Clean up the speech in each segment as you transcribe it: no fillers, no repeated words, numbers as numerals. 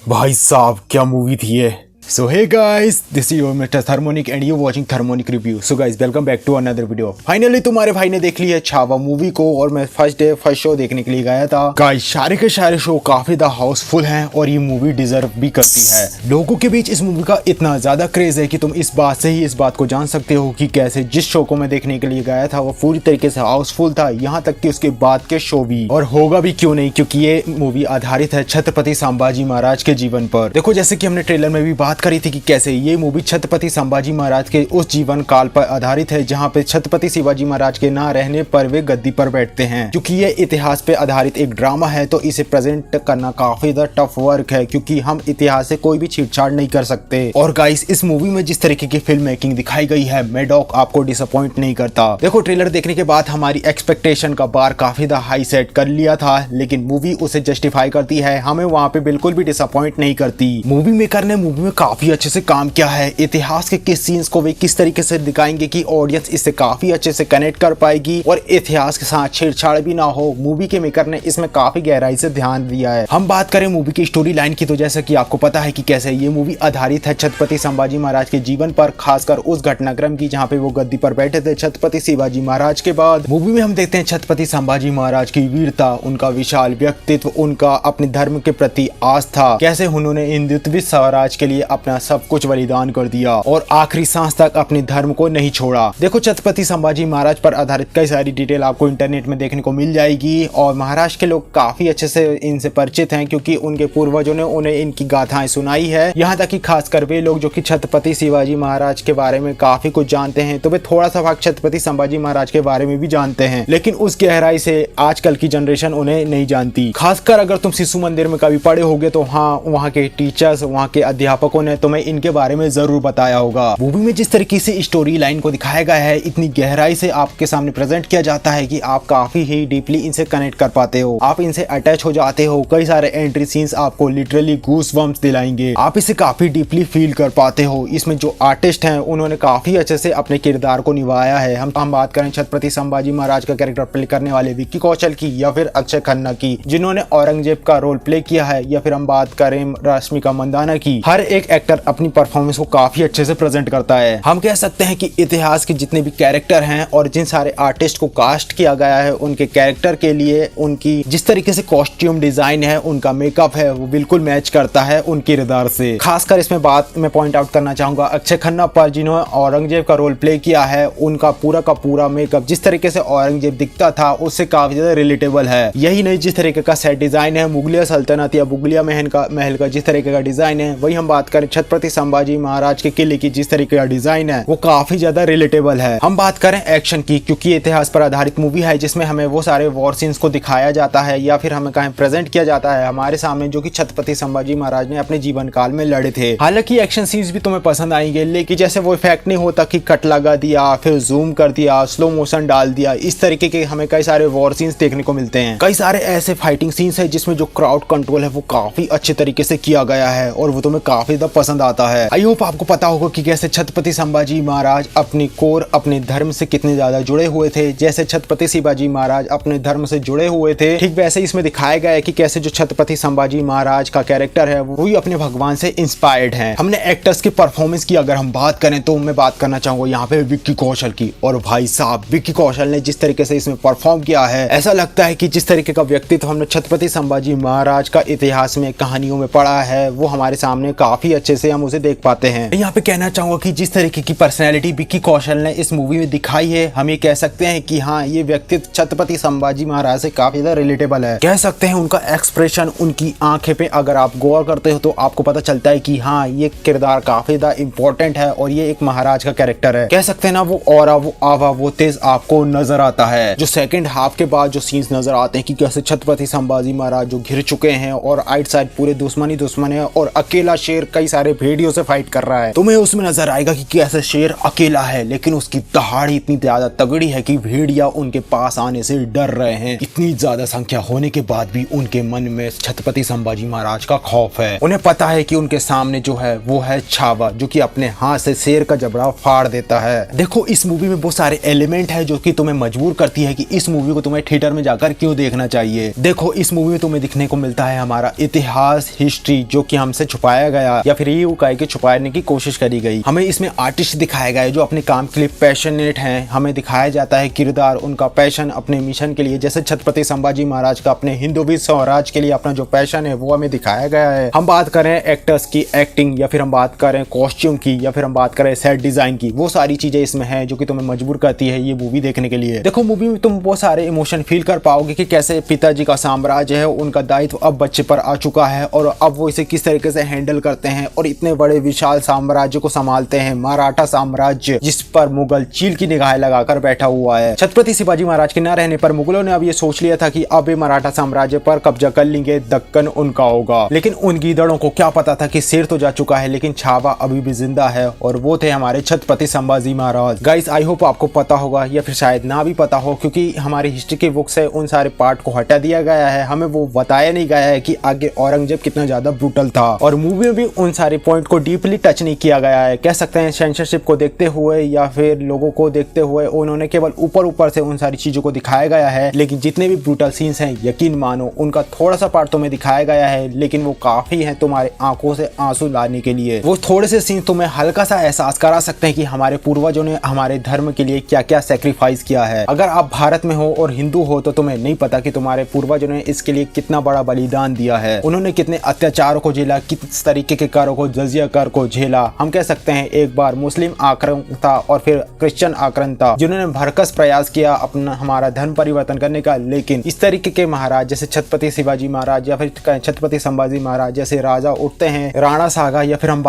भाई साहब क्या मूवी थी ये। So hey guys, this is your mister Thermonic and you watching Thermonic review. So guys, welcome back to another video. Finally तुम्हारे भाई ने देख लिया छावा मूवी को और मैं फर्स्ट शो देखने के लिए गया था। गाइस, सारे के सारे शो काफी ज़्यादा हाउसफुल हैं और ये मूवी डिजर्व भी करती है। लोगों के बीच इस मूवी का इतना ज्यादा क्रेज है कि तुम इस बात से ही इस बात को जान सकते हो कि कैसे जिस शो को मैं देखने के लिए गया था वो पूरी तरीके से हाउसफुल था, यहाँ तक कि उसके बाद के शो भी। और होगा भी क्यों नहीं, क्योंकि ये मूवी आधारित है छत्रपति संभाजी महाराज के जीवन पर। देखो, जैसे कि हमने ट्रेलर में भी बात करी थी कि कैसे ये मूवी छत्रपति संभाजी महाराज के उस जीवन काल पर आधारित है जहां पे छत्रपति शिवाजी महाराज के ना रहने पर वे गद्दी पर बैठते हैं। क्योंकि ये इतिहास पे आधारित एक ड्रामा है तो इसे प्रेजेंट करना काफी ज्यादा टफ वर्क है, क्योंकि हम इतिहास से कोई भी छेड़छाड़ नहीं कर सकते। और गाइस, इस मूवी में जिस तरीके की फिल्म मेकिंग दिखाई गई है, मैडॉक आपको डिसअपॉइंट नहीं करता। देखो, ट्रेलर देखने के बाद हमारी एक्सपेक्टेशन का बार काफी ज्यादा हाई सेट कर लिया था, लेकिन मूवी उसे जस्टिफाई करती है, हमें वहां पे बिल्कुल भी डिसअपॉइंट नहीं करती। मूवी मेकर ने मूवी में काफी अच्छे से काम किया है। इतिहास के किस सीन्स को वे किस तरीके से दिखाएंगे कि ऑडियंस इससे काफी अच्छे से कनेक्ट कर पाएगी और इतिहास के साथ छेड़छाड़ भी ना हो, मूवी के मेकर ने इसमें काफी गहराई से ध्यान दिया है। हम बात करें मूवी की स्टोरी लाइन की, तो जैसा कि आपको पता है कि कैसे ये मूवी आधारित है छत्रपति संभाजी महाराज के जीवन पर, खासकर उस घटनाक्रम की जहाँ पे वो गद्दी पर बैठे थे छत्रपति शिवाजी महाराज के बाद। मूवी में हम देखते हैं छत्रपति संभाजी महाराज की वीरता, उनका विशाल व्यक्तित्व, उनका अपने धर्म के प्रति आस्था, कैसे उन्होंने हिंदुत्व स्वराज के लिए अपना सब कुछ बलिदान कर दिया और आखिरी सांस तक अपने धर्म को नहीं छोड़ा। देखो, छत्रपति संभाजी महाराज पर आधारित कई सारी डिटेल आपको इंटरनेट में देखने को मिल जाएगी और महाराष्ट्र के लोग काफी अच्छे से इनसे परिचित हैं, क्योंकि उनके पूर्वजों ने उन्हें इनकी गाथाएं सुनाई है। यहाँ तक कि खासकर वे लोग जो कि छत्रपति शिवाजी महाराज के बारे में काफी कुछ जानते हैं, तो वे थोड़ा सा भाग छत्रपति संभाजी महाराज के बारे में भी जानते हैं, लेकिन उस गहराई से आजकल की जनरेशन उन्हें नहीं जानती। खासकर अगर तुम शिशु मंदिर में कभी पढ़े होगे तो हाँ, वहाँ के टीचर्स, वहाँ के अध्यापकों ने तुम्हें इनके बारे में जरूर बताया होगा। मूवी में जिस तरीके से स्टोरी लाइन को दिखाया गया है, इतनी गहराई से आपके सामने प्रेजेंट किया जाता है कि आप काफी ही डीपली इनसे कनेक्ट कर पाते हो, आप इनसे अटैच हो जाते हो। कई सारे एंट्री सीन्स आपको लिटरली गूस बम्प्स दिलाएंगे, आप इसे काफी डीपली फील कर पाते हो। इसमें जो आर्टिस्ट हैं उन्होंने काफी अच्छे से अपने किरदार को निभाया है। हम बात करें छत्रपति संभाजी महाराज का कैरेक्टर प्ले करने वाले विक्की कौशल की या फिर अक्षय खन्ना की, जिन्होंने औरंगजेब का रोल प्ले किया है, या फिर हम बात करें रश्मिका मंदाना की, हर एक एक्टर अपनी परफॉर्मेंस को काफी अच्छे से प्रेजेंट करता है। हम कह सकते हैं कि इतिहास के जितने भी कैरेक्टर हैं और जिन सारे आर्टिस्ट को कास्ट किया गया है, उनके कैरेक्टर के लिए उनकी जिस तरीके से कॉस्ट्यूम डिजाइन है, उनका मेकअप है, वो बिल्कुल मैच करता है उनके किरदार से। खासकर इसमें बात मैं पॉइंट आउट करना चाहूंगा अक्षय खन्ना पर, जिन्होंने औरंगजेब का रोल प्ले किया है। उनका पूरा का पूरा मेकअप जिस तरीके से औरंगजेब दिखता था उससे काफी ज्यादा रिलेटेबल है। यही नहीं, जिस तरीके का सेट डिजाइन है मुगलिया सल्तनत या मुगलिया महल का जिस तरीके का डिजाइन है, वही हम बात करें छत्रपति संभाजी महाराज के किले की जिस तरीके का डिजाइन है, वो काफी ज्यादा रिलेटेबल है। हम बात करें एक्शन की, क्योंकि इतिहास पर आधारित मूवी है जिसमें हमें वो सारे वॉर सीन्स को दिखाया जाता है या फिर हमें कहीं प्रेजेंट किया जाता है हमारे सामने, जो कि छत्रपति संभाजी महाराज ने अपने जीवन काल में लड़े थे। हालांकि एक्शन सीन्स भी तुम्हें पसंद आएंगे, लेकिन जैसे वो इफेक्ट नहीं होता कि कट लगा दिया, फिर जूम कर दिया, स्लो मोशन डाल दिया, इस तरीके के हमें कई सारे वॉर सीन्स देखने को मिलते हैं। कई सारे ऐसे फाइटिंग सीन्स है जिसमें जो क्राउड कंट्रोल है वो काफी अच्छे तरीके से किया गया है और वो तुम्हें काफी ज्यादा पसंद आता है। आई होप आपको पता होगा कि कैसे छत्रपति संभाजी महाराज अपनी कोर अपने धर्म से कितने ज्यादा जुड़े हुए थे। जैसे छत्रपति शिवाजी महाराज अपने धर्म से जुड़े हुए थे, ठीक वैसे इसमें दिखाया गया है कि कैसे जो छत्रपति संभाजी महाराज का कैरेक्टर है वो भी अपने भगवान से इंस्पायर्ड है। हमने एक्टर्स की परफॉर्मेंस की अगर हम बात करें तो मैं बात करना चाहूंगा यहाँ पे विक्की कौशल की। और भाई साहब, विक्की कौशल ने जिस तरीके से इसमें परफॉर्म किया है, ऐसा लगता है कि जिस तरीके का व्यक्तित्व हमने छत्रपति संभाजी महाराज का इतिहास में कहानियों में पढ़ा है, वो हमारे सामने काफी अच्छे से हम उसे देख पाते हैं। यहाँ पे कहना चाहूंगा कि जिस तरीके की पर्सनैलिटी विक्की कौशल ने इस मूवी में दिखाई है, हम ये कह सकते हैं कि हाँ, ये व्यक्तित्व छत्रपति संभाजी महाराज से काफी ज्यादा रिलेटेबल है। कह सकते हैं उनका एक्सप्रेशन, उनकी आंखें पे अगर आप गौर करते हो तो आपको पता चलता है कि हाँ, ये किरदार काफी ज्यादा इंपॉर्टेंट है और ये एक महाराज का कैरेक्टर है। कह सकते हैं ना, वो ऑरा, वो आवा, वो तेज आपको नजर आता है। जो सेकंड हाफ के बाद जो सीन्स नजर आते हैं कि कैसे छत्रपति संभाजी महाराज जो घिर चुके हैं और आइट साइड पूरे दुश्मन है और अकेला शेर कई सारे भेड़ियों से फाइट कर रहा है। तुम्हें उसमें नजर आएगा कि कैसे शेर अकेला है, लेकिन उसकी दहाड़ इतनी ज्यादा तगड़ी है कि भेड़िया उनके पास आने से डर रहे हैं। इतनी ज्यादा संख्या होने के बाद भी उनके मन में छत्रपति संभाजी महाराज का खौफ है। उन्हें पता है कि उनके सामने जो है वो है छावा, जो कि अपने हाथ से शेर का जबड़ा फाड़ देता है। देखो, इस मूवी में बहुत सारे एलिमेंट है जो कि तुम्हें मजबूर करती है कि इस मूवी को तुम्हें थिएटर में जाकर क्यों देखना चाहिए। देखो, इस मूवी में तुम्हें दिखने को मिलता है हमारा इतिहास, हिस्ट्री, जो कि हमसे छुपाया गया या फिर ये कहे कि छुपाने की कोशिश करी गई। हमें इसमें आर्टिस्ट दिखाया गया है जो अपने काम के लिए पैशनेट हैं। हमें दिखाया जाता है किरदार, उनका पैशन अपने मिशन के लिए, जैसे छत्रपति संभाजी महाराज का अपने हिंदवी स्वराज के लिए अपना जो पैशन है वो हमें दिखाया गया है। हम बात करें एक्टर्स की एक्टिंग, या फिर हम बात करें कॉस्ट्यूम की, या फिर हम बात करें सेट डिजाइन की, वो सारी चीजें इसमें है जो कि तुम्हें मजबूर करती है ये मूवी देखने के लिए। देखो, मूवी में तुम बहुत सारे इमोशन फील कर पाओगे कि कैसे पिताजी का साम्राज्य है, उनका दायित्व अब बच्चे पर आ चुका है और अब वो इसे किस तरीके से हैंडल करते हैं और इतने बड़े विशाल साम्राज्य को संभालते हैं, मराठा साम्राज्य जिस पर मुगल चील की निगाह लगाकर बैठा हुआ है। छत्रपति शिवाजी महाराज के न रहने पर मुगलों ने अब ये सोच लिया था कि अब ये मराठा साम्राज्य पर कब्जा कर लेंगे, दक्कन उनका होगा। लेकिन उन गीदड़ों को क्या पता था कि शेर तो जा चुका है लेकिन छावा अभी भी जिंदा है, और वो थे हमारे Chhatrapati Sambhaji Maharaj. Guys, I hope आपको पता होगा या फिर शायद ना भी पता हो, क्योंकि हमारी हिस्ट्री के बुक से उन सारे पार्ट को हटा दिया गया है। हमें वो बताया नहीं गया है कि आगे औरंगजेब कितना ज्यादा ब्रूटल था, और मूवी में भी उन सारे पॉइंट को डीपली टच नहीं किया गया है। कह सकते हैं सेंसरशिप को देखते हुए या फिर लोगों को देखते हुए उन्होंने केवल ऊपर ऊपर से उन सारी चीजों को दिखाया गया है। लेकिन जितने भी ब्रूटल सीन्स हैं, यकीन मानो उनका थोड़ा सा पार्ट तुम्हें दिखाया गया है, लेकिन वो काफी है तुम्हारे आंखों से आंसू लाने के लिए। वो थोड़े से सीन तुम्हें हल्का सा एहसास करा सकते हैं कि हमारे पूर्वजों ने हमारे धर्म के लिए क्या क्या सेक्रीफाइस किया है। अगर आप भारत में हो और हिंदू हो तो तुम्हें नहीं पता कि तुम्हारे पूर्वजों ने इसके लिए कितना बड़ा बलिदान दिया है। उन्होंने कितने अत्याचारों को झेला, किस तरीके के करों को, जजिया कर को झेला। हम कह सकते हैं एक बार मुस्लिम आक्रमण था और फिर क्रिश्चियन आक्रमण था, जिन्होंने भरकस प्रयास किया अपना हमारा धर्म परिवर्तन करने का। लेकिन इस तरीके के महाराज जैसे छत्रपति शिवाजी महाराज या फिर छत्रपति संभाजी महाराज जैसे राजा उठते हैं, राणा सागा, या फिर हम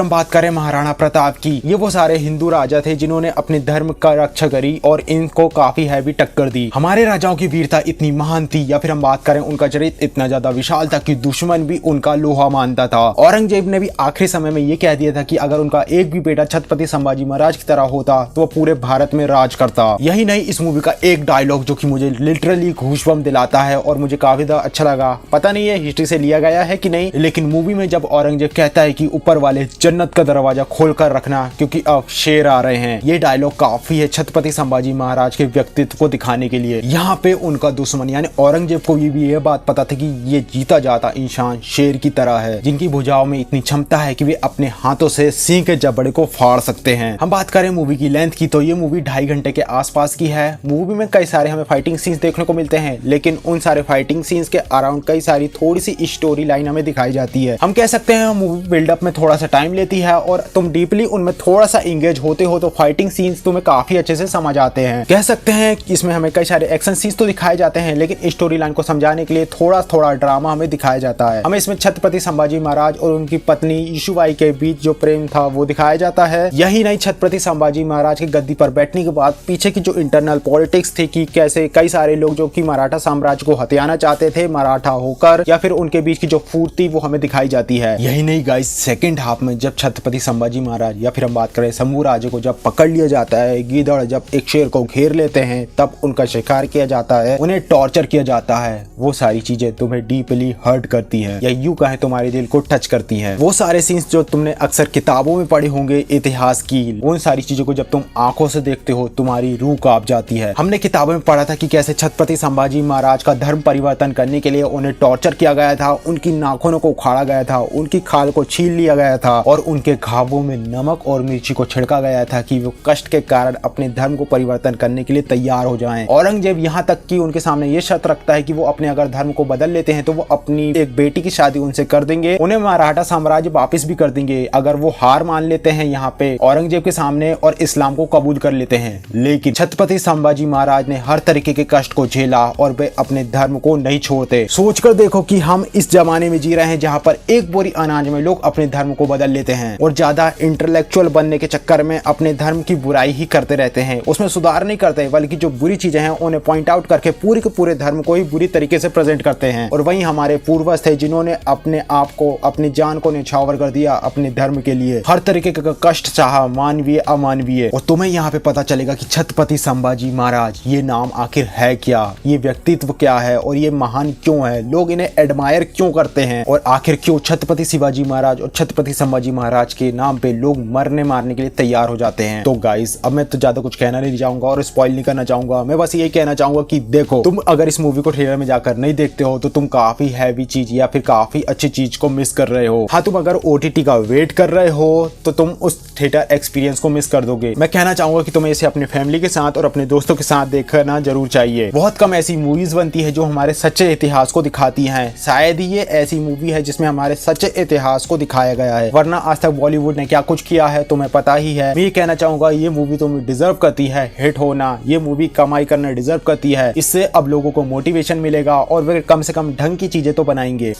बात करें महाराणा प्रताप की, ये वो सारे हिंदू राजा थे जिन्होंने अपने धर्म का रक्षा करी और इनको काफी हैवी टक्कर दी। हमारे राजाओं की वीरता इतनी महान थी, या फिर हम बात करें उनका चरित्र इतना ज्यादा विशाल था कि दुश्मन भी उनका लोहा मानता था। औरंगजेब ने भी आखिरी समय में ये कह दिया था कि अगर उनका एक भी बेटा छत्रपति संभाजी महाराज की तरह होता तो वो पूरे भारत में राज करता। यही नहीं, इस मूवी का एक डायलॉग जो कि मुझे लिटरली गूज़बम्प दिलाता है और मुझे काफी अच्छा लगा। पता नहीं है हिस्ट्री से लिया गया है कि नहीं, लेकिन मूवी में जब औरंगजेब कहता है कि ऊपर वाले जन्नत का दरवाजा खोल कर रखना क्योंकि अब शेर आ रहे हैं, ये डायलॉग काफी है छत्रपति संभाजी महाराज के व्यक्तित्व को दिखाने के लिए। यहाँ पे उनका दुश्मन यानी औरंगजेब को भी ये बात पता था कि ये जीता जाता इंसान शेर की तरह है, जिनकी भुजाओं में इतनी क्षमता है कि वे अपने हाथों से सिंह के जबड़े को फाड़ सकते हैं। हम बात करें मूवी की लेंथ की तो ये मूवी 2.5 घंटे के आसपास की है। मूवी में कई सारे हमें फाइटिंग सीन्स देखने को मिलते हैं, लेकिन उन सारे फाइटिंग सीन्स के अराउंड कई सारी थोड़ी सी स्टोरी लाइन हमें दिखाई जाती है। हम कह सकते हैं मूवी बिल्डअप में थोड़ा सा टाइम लेती है और तुम डीपली उनमें थोड़ा सा इंगेज होते हो तो फाइटिंग सीन्स तुम्हें काफी अच्छे से समझ आते हैं। कह सकते हैं कि इसमें हमें कई सारे एक्शन सीन्स तो दिखाए जाते हैं, लेकिन स्टोरी लाइन को समझाने के लिए थोड़ा थोड़ा ड्रामा हमें दिखाया जाता है। हमें इसमें छत्रपति संभाजी महाराज और उनकी पत्नी यशोबाई के बीच जो प्रेम था वो दिखाया जाता है। यही नहीं, छत्रपति संभाजी महाराज की गद्दी पर बैठने के बाद पीछे की जो इंटरनल पॉलिटिक्स थी कि कैसे कई सारे लोग जो कि मराठा साम्राज्य को हथियाना चाहते थे मराठा होकर, या फिर उनके बीच की जो फूट थी वो हमें दिखाई जाती है। यही नहीं गाइस, सेकंड हाफ में जब छत्रपति संभाजी महाराज या फिर हम बात करें शंभू राजे को जब पकड़ लिया जाता है, गीदड़ जब एक शेर को घेर लेते हैं तब उनका शिकार किया जाता है, उन्हें टॉर्चर किया जाता है, वो सारी चीजें तुम्हें डीपली हर्ट करती है या यूं कहें तुम्हारे दिल को टच करती है। वो सारे सीन्स जो तुमने अक्सर किताबों में पढ़े होंगे इतिहास की, उन सारी चीजों को जब तुम आंखों से देखते हो तुम्हारी रूह कांप जाती है। हमने किताबों में पढ़ा था कि कैसे छत्रपति संभाजी महाराज का धर्म परिवर्तन करने के लिए उन्हें टॉर्चर किया गया था, उनकी नाखूनों को उखाड़ा गया था, उनकी खाल को छील लिया गया था और उनके घावों में नमक और मिर्ची को छिड़का गया था कि वो कष्ट के कारण अपने धर्म को परिवर्तन करने के लिए तैयार हो जाएं। औरंगजेब यहाँ तक कि उनके सामने ये शर्त रखता है कि वो अपने अगर धर्म को बदल लेते हैं तो वो अपनी एक बेटी की शादी उनसे कर देंगे, उन्हें मराठा साम्राज्य वापस भी कर देंगे अगर वो हार मान लेते हैं यहाँ पे औरंगजेब के सामने और इस्लाम को कबूल कर लेते हैं। लेकिन छत्रपति संभाजी महाराज ने हर तरीके के कष्ट को झेला और वे अपने धर्म को नहीं छोड़ते। सोचकर देखो कि हम इस जमाने में जी रहे हैं जहाँ पर एक बोरी अनाज में लोग अपने धर्म को बदल लेते हैं और ज्यादा इंटेलेक्चुअल बनने के चक्कर में अपने धर्म की बुराई ही करते रहते हैं, उसमें सुधार नहीं करते बल्कि जो बुरी चीजें हैं उन्हें पॉइंट आउट करके पूरे के पूरे धर्म को ही बुरी तरीके से प्रेजेंट करते हैं। और वहीं हमारे पूर्वज थे जिन्होंने अपने आप को अपनी जान इंसान को न्यौछावर कर दिया अपने धर्म के लिए, हर तरीके का कष्ट सहा, मानवीय अमानवीय। और तुम्हें यहाँ पे पता चलेगा कि छत्रपति संभाजी महाराज ये नाम आखिर है क्या, ये व्यक्तित्व क्या है और ये महान क्यों है, लोग इन्हें एडमायर क्यों करते हैं और आखिर क्यों छत्रपति शिवाजी महाराज और छत्रपति संभाजी महाराज के नाम पे लोग मरने मारने के लिए तैयार हो जाते हैं। तो गाइस अब मैं तो ज्यादा कुछ कहना नहीं चाहूंगा और स्पॉइल नहीं करना चाहूंगा। मैं बस यही कहना चाहूंगा कि देखो, तुम अगर इस मूवी को थिएटर में जाकर नहीं देखते हो तो तुम काफी हैवी चीज या फिर काफी अच्छी चीज को मिस कर रहे हो। हाँ, तुम अगर OTT का वेट कर रहे हो तो तुम उस थिएटर एक्सपीरियंस को मिस कर दोगे। मैं कहना चाहूंगा कि तुम्हें इसे अपने फैमिली के साथ और अपने दोस्तों के साथ देखना जरूर चाहिए। बहुत कम ऐसी मूवीज बनती है जो हमारे सच्चे इतिहास को दिखाती हैं। शायद ही ये ऐसी मूवी है जिसमें हमारे सच्चे इतिहास को दिखाया गया है, वरना आज तक बॉलीवुड ने क्या कुछ किया है तुम्हें पता ही है। मैं ये कहना चाहूंगा ये मूवी तुम्हें डिजर्व करती है हिट होना, ये मूवी कमाई करना डिजर्व करती है। इससे अब लोगों को मोटिवेशन मिलेगा और वे कम से कम ढंग की चीजें तो बनाएंगे।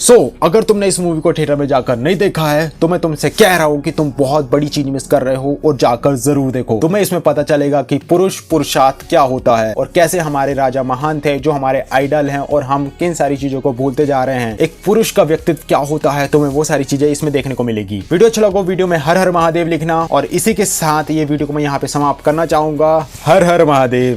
अगर तुमने इस मूवी को थिएटर में जाकर नहीं देखा है तो मैं तुमसे कह रहा हूँ कि तुम बहुत बड़ी चीज मिस कर रहे हो और जाकर जरूर देखो। तुम्हें इसमें पता चलेगा कि पुरुष पुरुषार्थ क्या होता है और कैसे हमारे राजा महान थे जो हमारे आइडल हैं और हम किन सारी चीजों को भूलते जा रहे हैं। एक पुरुष का व्यक्तित्व क्या होता है, तुम्हें वो सारी चीजें इसमें देखने को मिलेगी। वीडियो अच्छा लगा वीडियो में हर हर महादेव लिखना और इसी के साथ ये वीडियो को मैं यहाँ पे समाप्त करना चाहूंगा। हर हर महादेव।